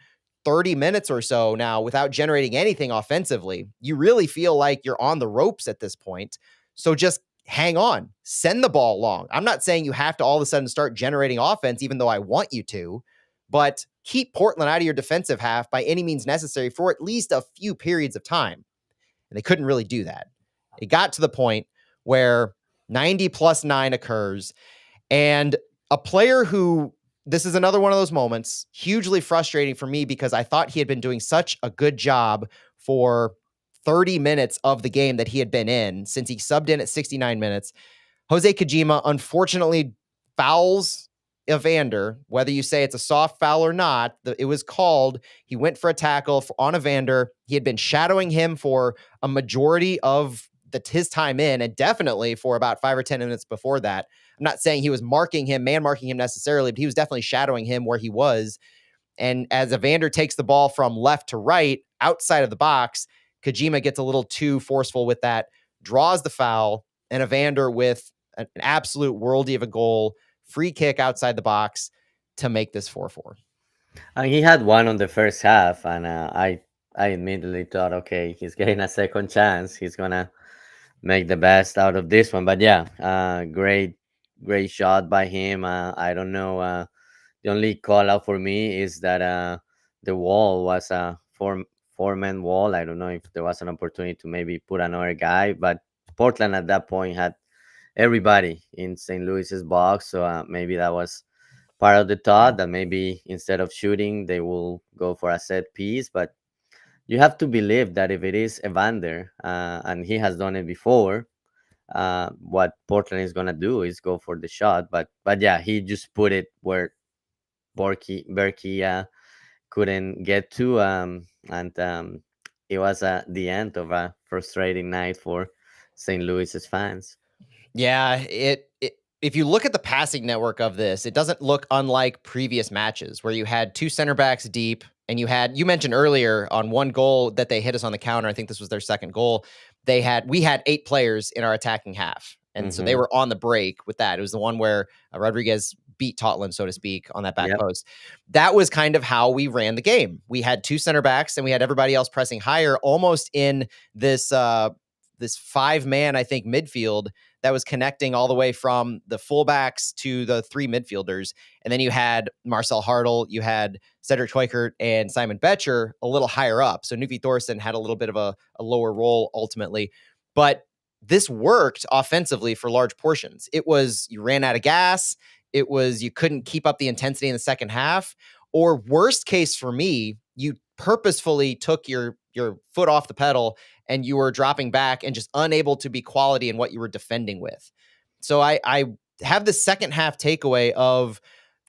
S1: 30 minutes or so now without generating anything offensively. You really feel like you're on the ropes at this point. So just hang on, send the ball long. I'm not saying you have to all of a sudden start generating offense, even though I want you to, but keep Portland out of your defensive half by any means necessary for at least a few periods of time. And they couldn't really do that. It got to the point where 90+9 occurs, and a player who, this is another one of those moments, hugely frustrating for me because I thought he had been doing such a good job for 30 minutes of the game that he had been in since he subbed in at 69 minutes. Jose Kojima unfortunately fouls Evander, whether you say it's a soft foul or not. It was called. He went for a tackle on Evander. He had been shadowing him for a majority of his time in, and definitely for about 5 or 10 minutes before that. I'm not saying he was man marking him necessarily, but he was definitely shadowing him where he was. And as Evander takes the ball from left to right outside of the box, Kojima gets a little too forceful with that, draws the foul, and Evander with an absolute worldie of a goal, free kick outside the box to make this 4-4.
S2: And he had one on the first half, and I immediately thought, okay, he's getting a second chance. He's gonna make the best out of this one. But yeah, great shot by him. I don't know. The only call out for me is that the wall was a four-man wall. I don't know if there was an opportunity to maybe put another guy, but Portland at that point had everybody in St. Louis's box, so maybe that was part of the thought that maybe instead of shooting, they will go for a set piece. But you have to believe that if it is Evander, and he has done it before, what Portland is gonna do is go for the shot. But yeah, he just put it where Berkey couldn't get to, and it was the end of a frustrating night for St. Louis's fans.
S1: Yeah, if you look at the passing network of this, it doesn't look unlike previous matches where you had two center backs deep, and you mentioned earlier on one goal that they hit us on the counter. I think this was their second goal. We had 8 players in our attacking half. And so they were on the break with that. It was the one where Rodriguez beat Totland, so to speak, on that back post. That was kind of how we ran the game. We had 2 center backs and we had everybody else pressing higher, almost in this 5-man, I think, midfield that was connecting all the way from the fullbacks to the 3 midfielders. And then you had Marcel Hartl, you had Cedric Teuchert, and Simon Betcher a little higher up. So Knut Thorsen had a little bit of a lower role ultimately. But this worked offensively for large portions. It was you ran out of gas. It was you couldn't keep up the intensity in the second half. Or worst case for me, you purposefully took your foot off the pedal and you were dropping back and just unable to be quality in what you were defending with. So I have the second half takeaway of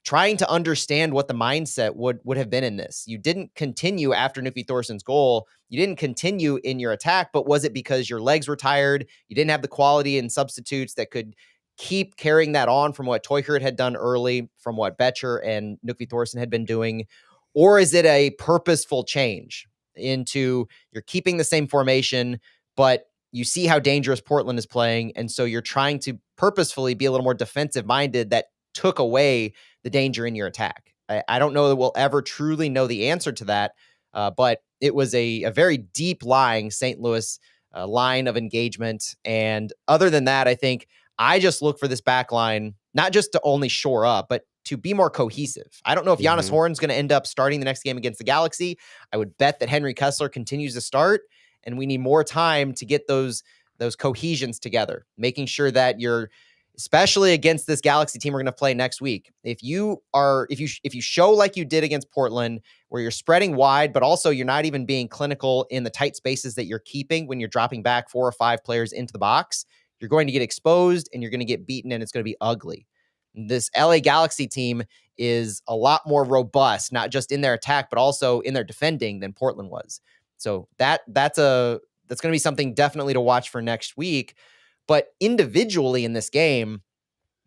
S1: trying to understand what the mindset would have been in this. You didn't continue after Knut Thorsen's goal. You didn't continue in your attack, but was it because your legs were tired? You didn't have the quality and substitutes that could keep carrying that on from what Teuchert had done early, from what Betcher and Knut Thorsen had been doing? Or is it a purposeful change into you're keeping the same formation, but you see how dangerous Portland is playing, and so you're trying to purposefully be a little more defensive minded that took away the danger in your attack? I don't know that we'll ever truly know the answer to that, but it was a very deep lying St. Louis line of engagement. And other than that, I think I just look for this back line, not just to only shore up, but to be more cohesive. I don't know if Giannis Horn's going to end up starting the next game against the Galaxy. I would bet that Henry Kessler continues to start, and we need more time to get those cohesions together, making sure that you're, especially against this Galaxy team we're going to play next week. If you show like you did against Portland, where you're spreading wide, but also you're not even being clinical in the tight spaces that you're keeping when you're dropping back 4 or 5 players into the box, you're going to get exposed and you're going to get beaten, and it's going to be ugly. This LA Galaxy team is a lot more robust, not just in their attack, but also in their defending than Portland was. So that's going to be something definitely to watch for next week. But individually in this game,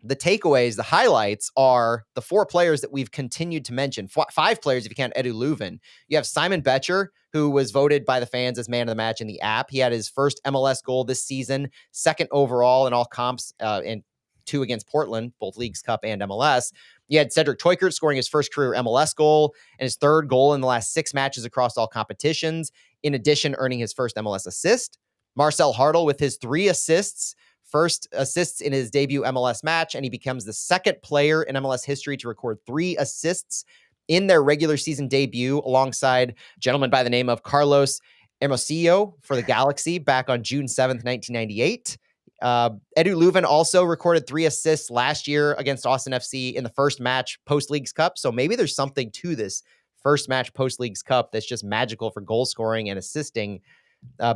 S1: the takeaways, the highlights are the 4 players that we've continued to mention. 5 players, if you count Edu Leuven. You have Simon Betcher, who was voted by the fans as man of the match in the app. He had his first MLS goal this season, second overall in all comps, and 2 against Portland, both Leagues Cup and MLS. You had Cedric Teuchert scoring his first career MLS goal and his 3rd goal in the last 6 matches across all competitions, in addition earning his first MLS assist. Marcel Hartl with his 3 assists, first assists in his debut MLS match, and he becomes the second player in MLS history to record 3 assists in their regular season debut, alongside a gentleman by the name of Carlos Hermosillo for the Galaxy back on June 7th, 1998. Edu Leuven also recorded 3 assists last year against Austin FC in the first match post-Leagues Cup, so maybe there's something to this first match post-Leagues Cup that's just magical for goal scoring and assisting.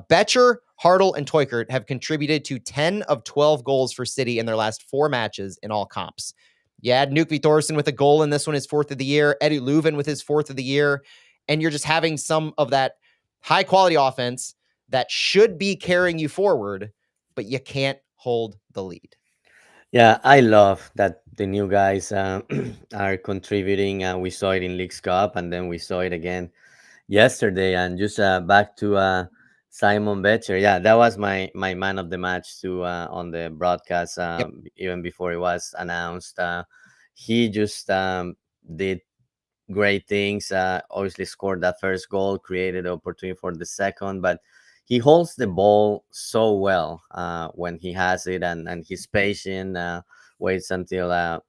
S1: Betcher, Hartle, and Teukert have contributed to 10 of 12 goals for City in their last 4 matches in all comps. You add Knut Thorson with a goal in this one, his 4th of the year, Eddie Leuven with his 4th of the year, and you're just having some of that high quality offense that should be carrying you forward, but you can't hold the lead.
S2: Yeah, I love that the new guys are contributing. We saw it in Leagues Cup, and then we saw it again yesterday. And just back to Simon Betcher. Yeah, that was my man of the match too on the broadcast.
S1: Yep.
S2: Even before it was announced, he just did great things. Obviously, scored that first goal, created opportunity for the second, but he holds the ball so well when he has it, and he's patient. Waits until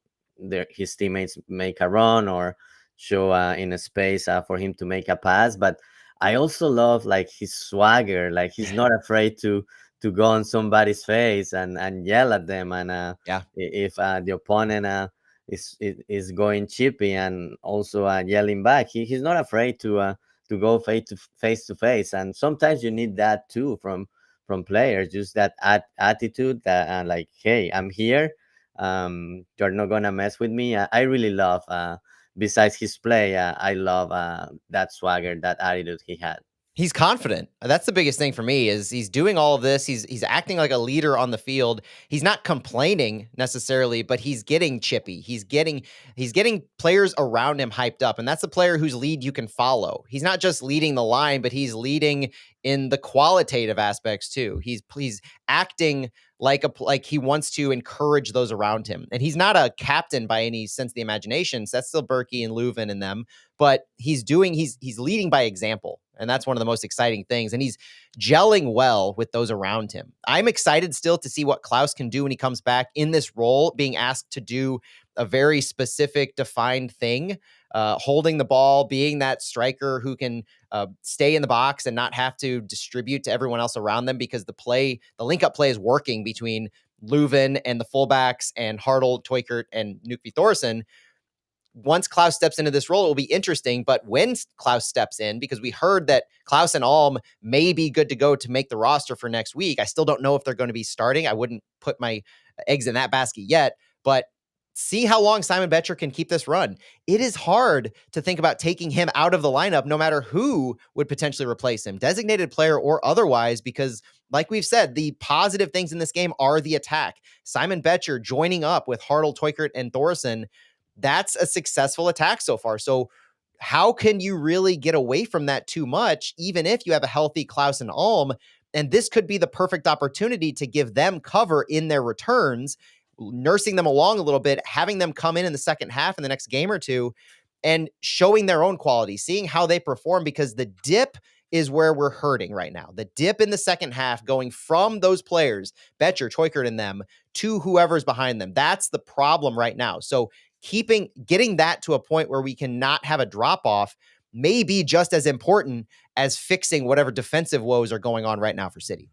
S2: his teammates make a run or show in a space for him to make a pass. But I also love like his swagger. Like he's not afraid to go on somebody's face and yell at them. And
S1: Yeah.
S2: if the opponent is going chippy and also yelling back. He's not afraid to go face to face, and sometimes you need that too from players. Just that attitude that like, hey, I'm here. You're not gonna mess with me. I really love. Besides his play, I love that swagger, that attitude he had.
S1: He's confident. That's the biggest thing for me is he's doing all of this. He's acting like a leader on the field. He's not complaining necessarily, but he's getting chippy. He's getting players around him hyped up. And that's a player whose lead you can follow. He's not just leading the line, but he's leading in the qualitative aspects too. He's acting like he wants to encourage those around him. And he's not a captain by any sense of the imagination. So that's still Berkey and Leuven and them, but he's leading by example. And that's one of the most exciting things. And he's gelling well with those around him. I'm excited still to see what Klaus can do when he comes back in this role, being asked to do a very specific, defined thing, holding the ball, being that striker who can stay in the box and not have to distribute to everyone else around them, because the link-up play is working between Leuven and the fullbacks and Hartle, Teukert, and Knut Thorson. Once Klaus steps into this role, it will be interesting. But when Klaus steps in, because we heard that Klaus and Alm may be good to go to make the roster for next week. I still don't know if they're going to be starting. I wouldn't put my eggs in that basket yet, but see how long Simon Betcher can keep this run. It is hard to think about taking him out of the lineup, no matter who would potentially replace him, designated player or otherwise, because like we've said, the positive things in this game are the attack. Simon Betcher joining up with Hartle, Teukert, and Thorson, that's a successful attack so far. So how can you really get away from that too much, even if you have a healthy Klaus and Alm? And this could be the perfect opportunity to give them cover in their returns, nursing them along a little bit, having them come in the second half in the next game or two and showing their own quality, seeing how they perform, because the dip is where we're hurting right now. The dip in the second half going from those players, Betcher, Teukert, and them, to whoever's behind them. That's the problem right now. So getting that to a point where we cannot have a drop off may be just as important as fixing whatever defensive woes are going on right now for City.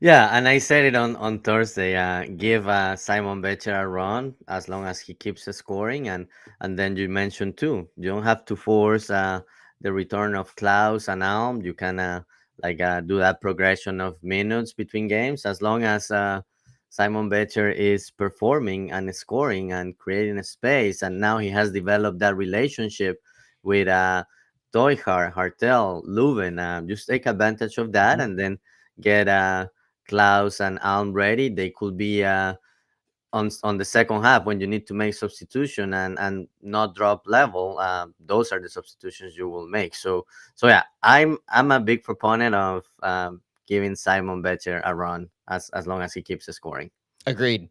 S2: Yeah, and I said it on Thursday. Give Simon Betcher a run as long as he keeps scoring, and then you mentioned too. You don't have to force the return of Klaus and Alm. You can do that progression of minutes between games as long as Simon Betcher is performing and scoring and creating a space. And now he has developed that relationship with Toyhar, Hartel, Leuven. Just take advantage of that, and then get Klaus and Alm ready. They could be on the second half when you need to make substitution and not drop level. Those are the substitutions you will make. So yeah, I'm a big proponent of giving Simon Betcher a run as long as he keeps scoring.
S1: Agreed.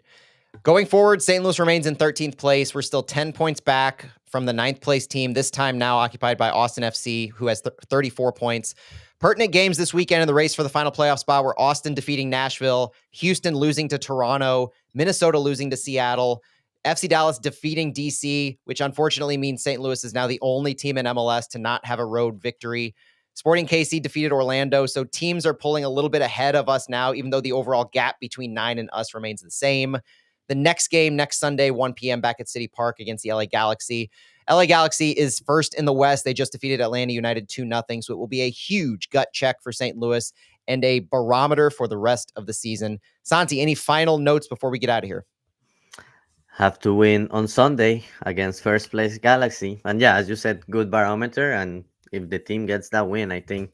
S1: Going forward, St. Louis remains in 13th place. We're still 10 points back from the 9th place team, this time now occupied by Austin FC, who has 34 points. Pertinent games this weekend in the race for the final playoff spot were Austin defeating Nashville, Houston losing to Toronto, Minnesota losing to Seattle, FC Dallas defeating DC, which unfortunately means St. Louis is now the only team in MLS to not have a road victory. Sporting KC defeated Orlando, so teams are pulling a little bit ahead of us now, even though the overall gap between 9 and us remains the same. The next game, next Sunday, 1 p.m. back at City Park against the LA Galaxy. LA Galaxy is first in the West. They just defeated Atlanta United 2-0, so it will be a huge gut check for St. Louis. and a barometer for the rest of the season. Santi, any final notes before we get out of here?
S2: Have to win on Sunday against first place Galaxy. And yeah, as you said, good barometer. And if the team gets that win, I think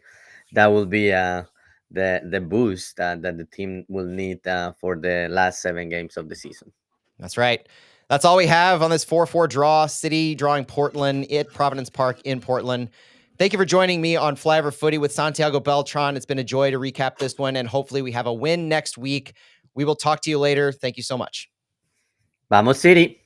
S2: that will be the boost that the team will need for the last 7 games of the season.
S1: That's right. That's all we have on this 4-4 draw. City drawing Portland at Providence Park in Portland. Thank you for joining me on Flyover Footy with Santiago Beltran. It's been a joy to recap this one, and hopefully we have a win next week. We will talk to you later. Thank you so much.
S2: Vamos City!